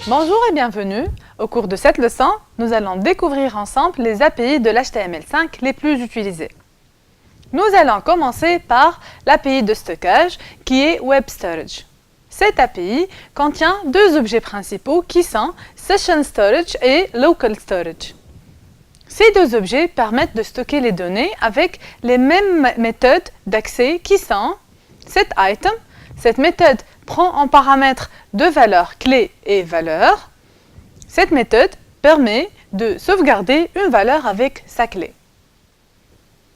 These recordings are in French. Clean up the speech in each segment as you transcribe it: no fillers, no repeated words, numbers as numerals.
Bonjour et bienvenue. Au cours de cette leçon, nous allons découvrir ensemble les API de l'HTML5 les plus utilisés. Nous allons commencer par l'API de stockage qui est Web Storage. Cette API contient deux objets principaux qui sont Session Storage et Local Storage. Ces deux objets permettent de stocker les données avec les mêmes méthodes d'accès qui sont setItem. Cette méthode prend en paramètre deux valeurs clés et valeurs. Cette méthode permet de sauvegarder une valeur avec sa clé.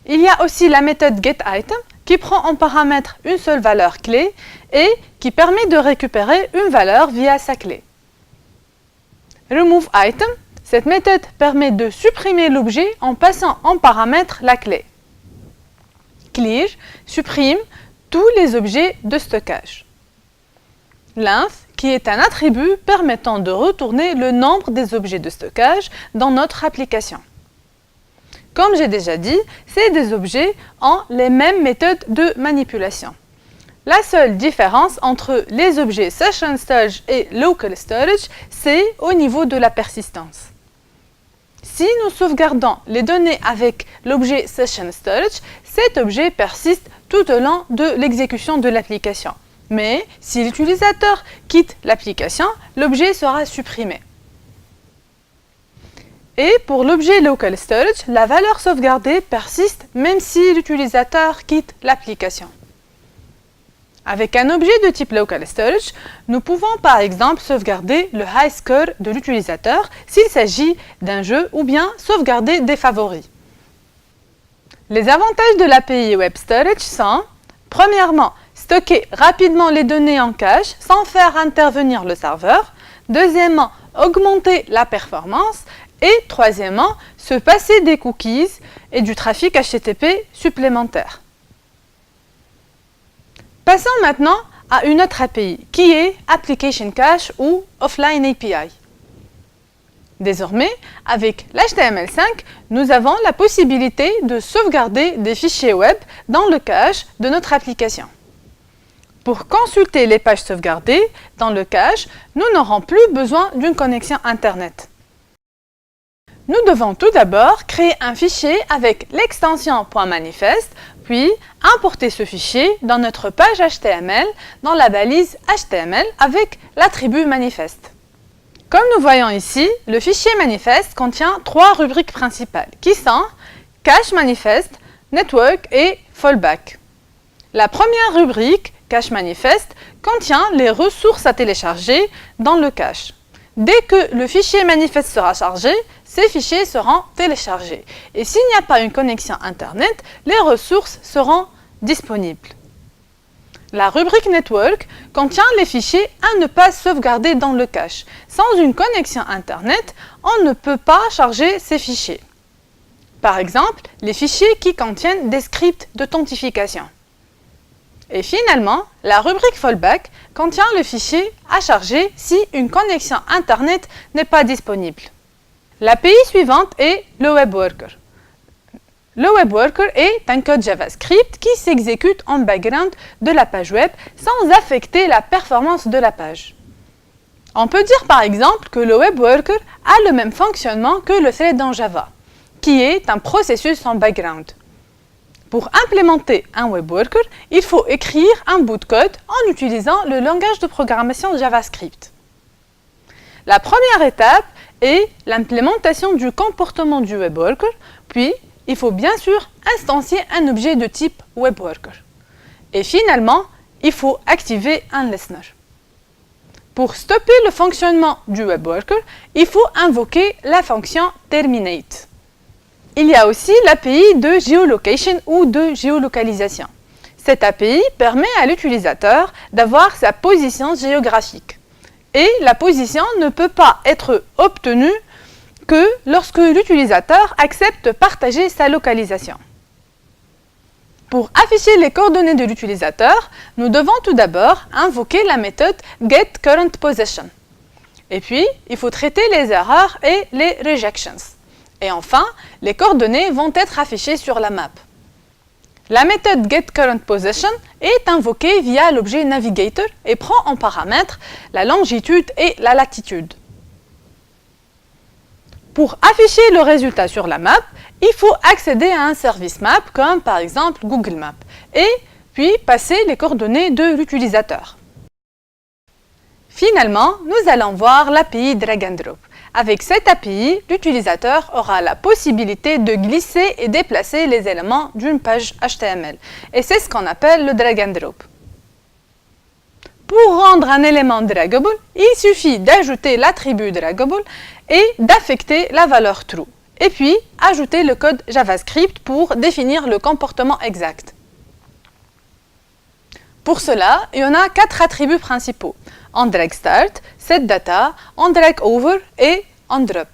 Il y a aussi la méthode getItem qui prend en paramètre une seule valeur clé et qui permet de récupérer une valeur via sa clé. RemoveItem, cette méthode permet de supprimer l'objet en passant en paramètre la clé. Clear supprime tous les objets de stockage. Length, qui est un attribut permettant de retourner le nombre des objets de stockage dans notre application. Comme j'ai déjà dit, ces deux objets ont les mêmes méthodes de manipulation. La seule différence entre les objets Session Storage et Local Storage, c'est au niveau de la persistance. Si nous sauvegardons les données avec l'objet Session Storage, cet objet persiste tout au long de l'exécution de l'application. Mais si l'utilisateur quitte l'application, l'objet sera supprimé. Et pour l'objet Local Storage, la valeur sauvegardée persiste même si l'utilisateur quitte l'application. Avec un objet de type Local Storage, nous pouvons par exemple sauvegarder le high score de l'utilisateur s'il s'agit d'un jeu ou bien sauvegarder des favoris. Les avantages de l'API Web Storage sont, premièrement, stocker rapidement les données en cache sans faire intervenir le serveur. Deuxièmement, augmenter la performance. Et troisièmement, se passer des cookies et du trafic HTTP supplémentaire. Passons maintenant à une autre API qui est Application Cache ou Offline API. Désormais, avec l'HTML5, nous avons la possibilité de sauvegarder des fichiers web dans le cache de notre application. Pour consulter les pages sauvegardées dans le cache, nous n'aurons plus besoin d'une connexion Internet. Nous devons tout d'abord créer un fichier avec l'extension .manifest, puis importer ce fichier dans notre page HTML dans la balise HTML avec l'attribut manifest. Comme nous voyons ici, le fichier manifest contient trois rubriques principales qui sont Cache Manifest, Network et Fallback. La première rubrique, Cache Manifest, contient les ressources à télécharger dans le cache. Dès que le fichier manifeste sera chargé, ces fichiers seront téléchargés. Et s'il n'y a pas une connexion Internet, les ressources seront disponibles. La rubrique Network contient les fichiers à ne pas sauvegarder dans le cache. Sans une connexion Internet, on ne peut pas charger ces fichiers. Par exemple, les fichiers qui contiennent des scripts d'authentification. Et finalement, la rubrique Fallback contient le fichier à charger si une connexion Internet n'est pas disponible. L'API suivante est le Web Worker. Le Web Worker est un code JavaScript qui s'exécute en background de la page web sans affecter la performance de la page. On peut dire par exemple que le Web Worker a le même fonctionnement que le thread en Java, qui est un processus en background. Pour implémenter un Web Worker, il faut écrire un bout de code en utilisant le langage de programmation JavaScript. La première étape est l'implémentation du comportement du Web Worker, puis il faut bien sûr instancier un objet de type Web Worker. Et finalement, il faut activer un listener. Pour stopper le fonctionnement du Web Worker, il faut invoquer la fonction terminate. Il y a aussi l'API de géolocation ou de géolocalisation. Cette API permet à l'utilisateur d'avoir sa position géographique. Et la position ne peut pas être obtenue que lorsque l'utilisateur accepte de partager sa localisation. Pour afficher les coordonnées de l'utilisateur, nous devons tout d'abord invoquer la méthode getCurrentPosition. Et puis, il faut traiter les erreurs et les rejections. Et enfin, les coordonnées vont être affichées sur la map. La méthode getCurrentPosition est invoquée via l'objet Navigator et prend en paramètre la longitude et la latitude. Pour afficher le résultat sur la map, il faut accéder à un service map comme par exemple Google Maps et puis passer les coordonnées de l'utilisateur. Finalement, nous allons voir l'API Drag and Drop. Avec cette API, l'utilisateur aura la possibilité de glisser et déplacer les éléments d'une page HTML. Et c'est ce qu'on appelle le Drag and Drop. Pour rendre un élément draggable, il suffit d'ajouter l'attribut draggable et d'affecter la valeur true. Et puis, ajouter le code JavaScript pour définir le comportement exact. Pour cela, il y en a 4 attributs principaux. OnDragStart, setData, OnDragOver et OnDrop.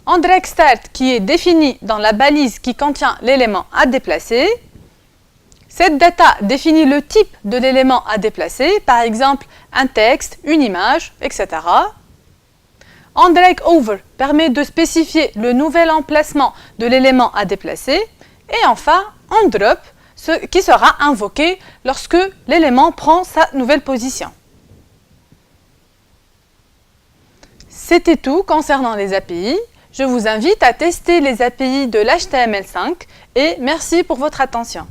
OnDragStart qui est défini dans la balise qui contient l'élément à déplacer. SetData définit le type de l'élément à déplacer, par exemple un texte, une image, etc. OnDragOver permet de spécifier le nouvel emplacement de l'élément à déplacer. Et enfin, OnDrop, qui sera invoqué lorsque l'élément prend sa nouvelle position. C'était tout concernant les API. Je vous invite à tester les API de l'HTML5 et merci pour votre attention.